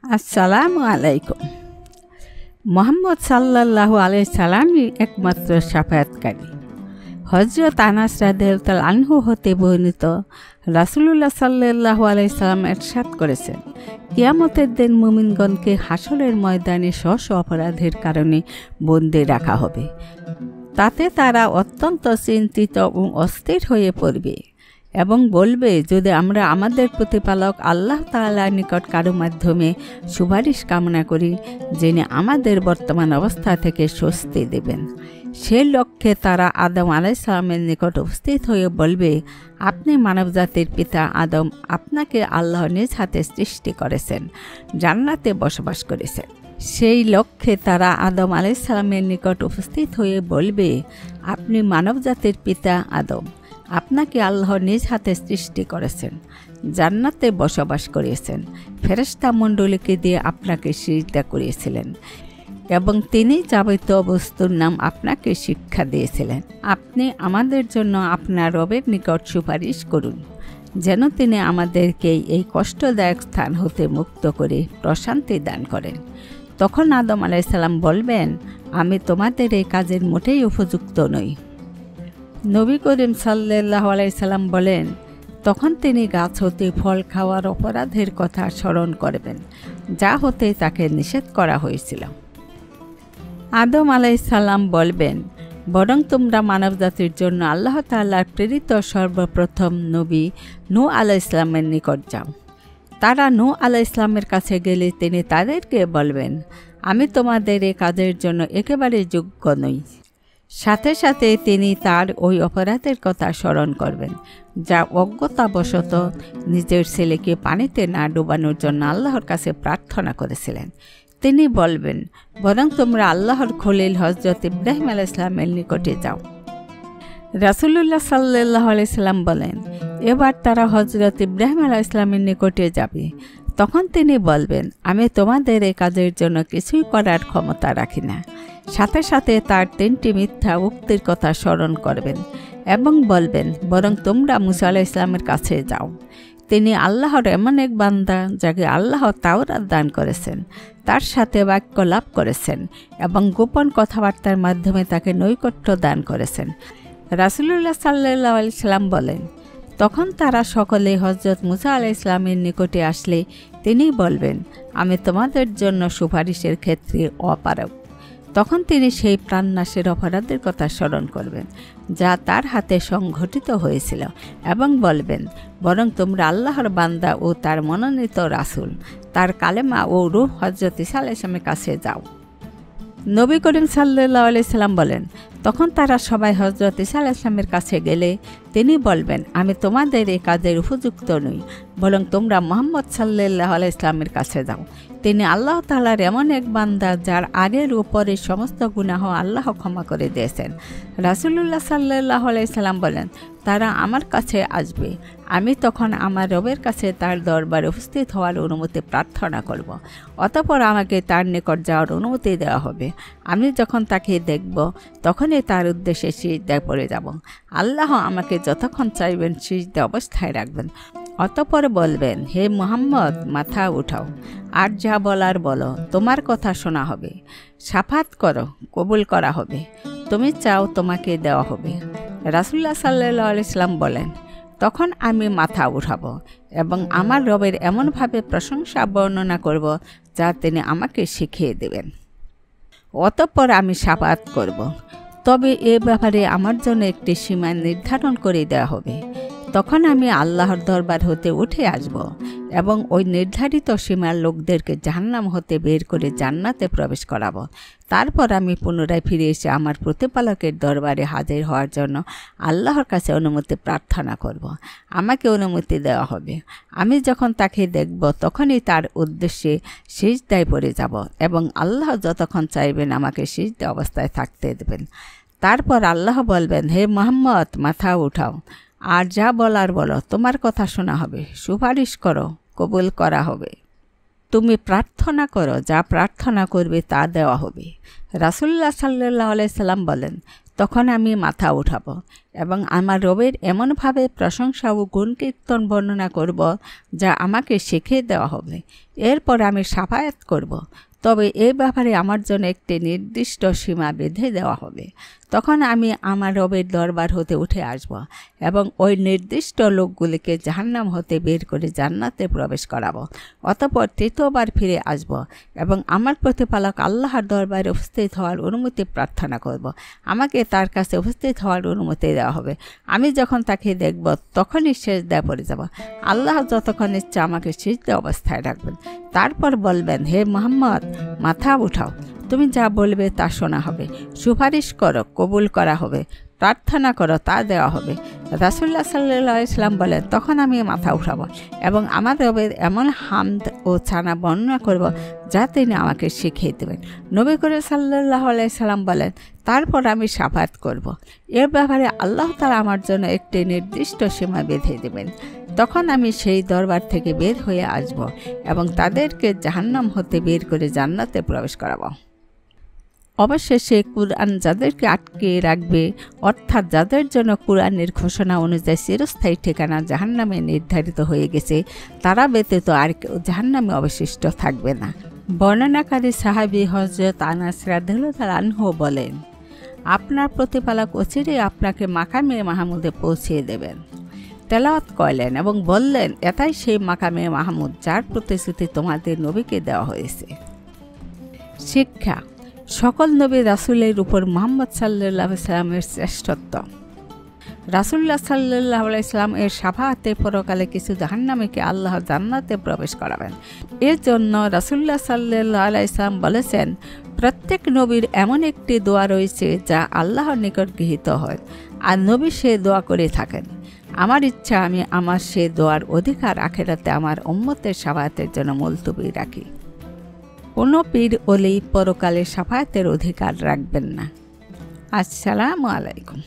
আসসালামু আলাইকুম। মোহাম্মদ সাল্লাল্লাহু আলাইহি সাল্লামই একমাত্র শাফায়াতকারী। হযরত আনাস রাদিয়াল্লাহু আনহু হতে বর্ণিত, রাসূলুল্লাহ সাল্লাল্লাহু আলাইহি সাল্লাম ইরশাদ করেছেন, কিয়ামতের দিন মুমিনগণকে হাসরের ময়দানে স্ব অপরাধের কারণে বন্দী রাখা হবে। তাতে তারা অত্যন্ত চিন্তিত ও অস্থির হয়ে পড়বে এবং বলবে, যদি আমরা আমাদের প্রতিপালক আল্লাহ তাআলার নিকট কারো মাধ্যমে সুপারিশ কামনা করি, যিনি আমাদের বর্তমান অবস্থা থেকে স্বস্তি দেবেন। সেই লক্ষ্যে তারা আদম আলাইহিস সালামের নিকট উপস্থিত হয়ে বলবে, আপনি মানবজাতির পিতা আদম, আপনাকে আল্লাহ নিজ হাতে সৃষ্টি করেছেন, জান্নাতে বসবাস করেছেন। সেই লক্ষ্যে তারা আদম আলাইহিস সালামের নিকট উপস্থিত হয়ে বলবে, আপনি মানবজাতির পিতা আদম, আপনাকে আল্লাহ নিজ হাতে সৃষ্টি করেছেন, জান্নাতে বসবাস করিয়েছেন, ফেরেশতা মণ্ডলীকে দিয়ে আপনাকে সিজদা করিয়েছিলেন এবং তিনি যাবতীয় বস্তুর নাম আপনাকে শিক্ষা দিয়েছিলেন। আপনি আমাদের জন্য আপনার রবের নিকট সুপারিশ করুন, যেন তিনি আমাদেরকে এই কষ্টদায়ক স্থান হতে মুক্ত করে প্রশান্তি দান করেন। তখন আদম আলাইহিস সালাম বলবেন, আমি তোমাদের এই কাজের মোটেই উপযুক্ত নই। নবী করিম সাল্লাল্লাহু আলাইহি সাল্লাম বলেন, তখন তিনি গাছ হতে ফল খাওয়ার অপরাধের কথা স্মরণ করবেন, যা হতে তাকে নিষেধ করা হয়েছিল। আদম আলাইহিস সালাম বলবেন, বরং তোমরা মানবজাতির জন্য আল্লাহ তাআলার প্রেরিত সর্বপ্রথম নবী নূহ আলাইহিস সালামের নিকট যাও। তারা নূহ আলাইহিস সালামের কাছে গেলে তিনি তাদেরকে বলবেন, আমি তোমাদের এই কাজের জন্য একেবারে যোগ্য নই। সাথে সাথে তিনি তার ওই অপরাধের কথা স্মরণ করবেন, যা অজ্ঞতাবশত নিজের ছেলেকে পানিতে না ডুবানোর জন্য আল্লাহর কাছে প্রার্থনা করেছিলেন। তিনি বলবেন, বরং তোমরা আল্লাহর খলিল হযরত ইব্রাহিম আলাইহিস সালামের নিকটে যাও। রাসূলুল্লাহ সাল্লাল্লাহু আলাইহি সাল্লাম বলেন, এবার তারা হযরত ইব্রাহিম আলাইহিস সালামের নিকটে যাবে। তখন তিনি বলবেন, আমি তোমাদের এই কাজের জন্য কিছুই করার ক্ষমতা রাখি না। সাথে সাথে তার 3টি মিথ্যা উক্তির কথা স্মরণ করবেন এবং বলবেন, বরং তোমরা মুসা আলাইহিস সালামের কাছে যাও। তিনি আল্লাহর এমন এক বান্দা, যাকে আল্লাহ তাওরাত দান করেছেন, তার সাথে বাক্য লাভ করেছেন এবং গোপন কথাবার্তার মাধ্যমে তাকে নৈকট্য দান করেছেন। রাসূলুল্লাহ সাল্লাল্লাহু আলাইহি সাল্লাম বলেন, তখন তারা সকলে হযরত মুসা আলাইহিস সালামের নিকটে আসলে তিনি বলবেন, আমি তোমাদের জন্য সুপারিশের ক্ষেত্রে অপারগ। তখন তিনি সেই প্রাণনাশের অপরাধের কথা স্মরণ করবেন, যা তার হাতে সংঘটিত হয়েছিল এবং বলবেন, বরং তোমরা আল্লাহর বান্দা ও তার মনোনীত রাসূল, তার কালেমা ও রূহ হযরত ঈসা আলাইহিস সালামের কাছে যাও। নবী করিম সাল্লাল্লাহু আলাইহি সাল্লাম বলেন, তখন তারা সবাই হযরত ঈসা আলাইহিস সালামের কাছে গেলে তিনি বলবেন, আমি তোমাদের এই কাজের উপযুক্ত নই, বরং তোমরা মুহাম্মদ সাল্লাল্লাহু আলাইহি সাল্লামের কাছে যাও। তিনি আল্লাহ তাআলার এমন এক বান্দা, যার আগের উপরের সমস্ত গুনাহ আল্লাহ ক্ষমা করে দিয়েছেন। রাসূলুল্লাহ সাল্লাল্লাহু আলাইহি সাল্লাম বলেন, তারা আমার কাছে আসবে, আমি তখন আমার রবের কাছে তার দরবারে উপস্থিত হওয়ার অনুমতি প্রার্থনা করব। অতঃপর আমাকে তার নিকট যাওয়ার অনুমতি দেওয়া হবে। আমি যখন তাকে দেখব, তখনই তার উদ্দেশ্যে সিজদায় পড়ে যাব। আল্লাহ আমাকে যতক্ষণ চাইবেন সিজদা অবস্থায় রাখবেন। অতঃপর বলবেন, হে মুহাম্মদ, মাথা উঠাও, আর যা বলার বলো, তোমার কথা শোনা হবে। শাফাত করো, কবুল করা হবে। তুমি চাও, তোমাকে দেওয়া হবে। রাসূলুল্লাহ সাল্লাল্লাহু আলাইহি সাল্লাম বলেন, তখন আমি মাথা উঠাবো এবং আমার রবের এমনভাবে প্রশংসা বর্ণনা করব, যা তিনি আমাকে শিখিয়ে দেবেন। অতঃপর আমি শাফাত করব, তবে এ ব্যাপারে আমার জন্য একটি সীমা নির্ধারণ করে দেওয়া হবে। তখন আমি আল্লাহর দরবার হতে উঠে আসব এবং ওই নির্ধারিত সীমার লোকদেরকে জাহান্নাম হতে বের করে জান্নাতে প্রবেশ করাবো। তারপর আমি পুনরায় ফিরে এসে আমার প্রতিপালকের দরবারে হাজির হওয়ার জন্য আল্লাহর কাছে অনুমতি প্রার্থনা করব। আমাকে অনুমতি দেওয়া হবে। আমি যখন তাকে দেখব, তখনই তার উদ্দেশ্যে সিজদায় পড়ে যাব এবং আল্লাহ যতক্ষণ চাইবেন আমাকে সিজদা অবস্থায় থাকতে দেবেন। তারপর আল্লাহ বলবেন, হে মুহাম্মদ, মাথা উঠাও, আর যা বলার বলো, তোমার কথা শোনা হবে। সুপারিশ করো, কবুল করা হবে। তুমি প্রার্থনা করো, যা প্রার্থনা করবে তা দেওয়া হবে। রাসূলুল্লাহ সাল্লাল্লাহু আলাইহি সাল্লাম বলেন, তখন আমি মাথা উঠাবো এবং আমার রবের এমনভাবে প্রশংসা ও গুণকীর্তন বর্ণনা করব যা আমাকে শিখিয়ে দেওয়া হবে। এরপর আমি শাফায়াত করব, তবে এই ব্যাপারে আমার জন্য একটি নির্দিষ্ট সীমা বেঁধে দেওয়া হবে। তখন আমি আমার রবের দরবার হতে উঠে আসব এবং ওই নির্দিষ্ট লোকগুলিকে জাহান্নাম হতে বের করে জান্নাতে প্রবেশ করাবো। অতঃপর তৃতীয়বার ফিরে আসব এবং আমার প্রতিপালক আল্লাহর দরবারে উপস্থিত হওয়ার অনুমতি প্রার্থনা করব। আমাকে তার কাছে উপস্থিত হওয়ার অনুমতি দেওয়া হবে। আমি যখন তাকে দেখব তখনই সিজদায় পড়ে যাব। আল্লাহ যতক্ষণ ইচ্ছা আমাকে সিজদা অবস্থায় রাখবেন। তারপর বলবেন, হে মুহাম্মদ, মাথা উঠাও, তুমি যা বলবে তা শোনা হবে। সুপারিশ করো, কবুল করা হবে। প্রার্থনা করো, তা দেওয়া হবে। রাসূলুল্লাহ সাল্লাল্লাহু আলাইহি সাল্লাম বলেন, তখন আমি মাথা উঠাবো এবং আমার রবের এমন হামদ ও ছানা বর্ণনা করব যা তিনি আমাকে শিখিয়ে দেবেন। নবী করিম সাল্লাল্লাহু আলাইহি সাল্লাম বলেন, তারপর আমি শাফায়াত করব। এর ব্যাপারে আল্লাহ তাআলা আমার জন্য একটি নির্দিষ্ট সীমা বেঁধে দেবেন। তখন আমি সেই দরবার থেকে বের হয়ে আসব এবং তাদেরকে জাহান্নাম হতে বের করে জান্নাতে প্রবেশ করাবো। অবশেষে কুরআন যাদেরকে আটকে রাখবে, অর্থাৎ যাদের জন্য কুরআনের ঘোষণা অনুযায়ী চিরস্থায়ী ঠিকানা জাহান্নামে নির্ধারিত হয়ে গেছে, তারা ব্যতীত আর কেউ জাহান্নামে অবশিষ্ট থাকবে না। বর্ণনাকারী সাহাবী হযরত আনাস রাদিয়াল্লাহু আনহু বলেন, আপনার প্রতিপালক অচিরেই আপনাকে মাকামে মাহমুদে পৌঁছিয়ে দেবেন। তেলাওয়াত করলেন এবং বললেন, এটাই সেই মাকামে মাহমুদ যার প্রতিশ্রুতি তোমাদের নবীকে দেওয়া হয়েছে। শিক্ষা: সকল নবী রাসূলের উপর মুহাম্মদ সাল্লাল্লাহু আলাইহি সাল্লামের শ্রেষ্ঠত্ব। রাসূলুল্লাহ সাল্লাল্লাহু আলাইহি সাল্লাম এর শাফাআতে পরকালে কিছু জাহান্নামীকে আল্লাহ জান্নাতে প্রবেশ করাবেন। এর জন্য রাসূলুল্লাহ সাল্লাল্লাহু আলাইহি সাল্লাম বলেছেন, প্রত্যেক নবীর এমন একটি দোয়া রয়েছে যা আল্লাহর নিকট গৃহীত হয়, আর নবী সে দোয়া করে থাকেন। আমার ইচ্ছা আমি আমার সে দোয়ার অধিকার আখিরাতে আমার উম্মতের শাফাআতের জন্য মুলতবি রাখি। কোনো পীর ওলি পরকালে শাফাআতের অধিকার রাখবেন না। আসসালামু আলাইকুম।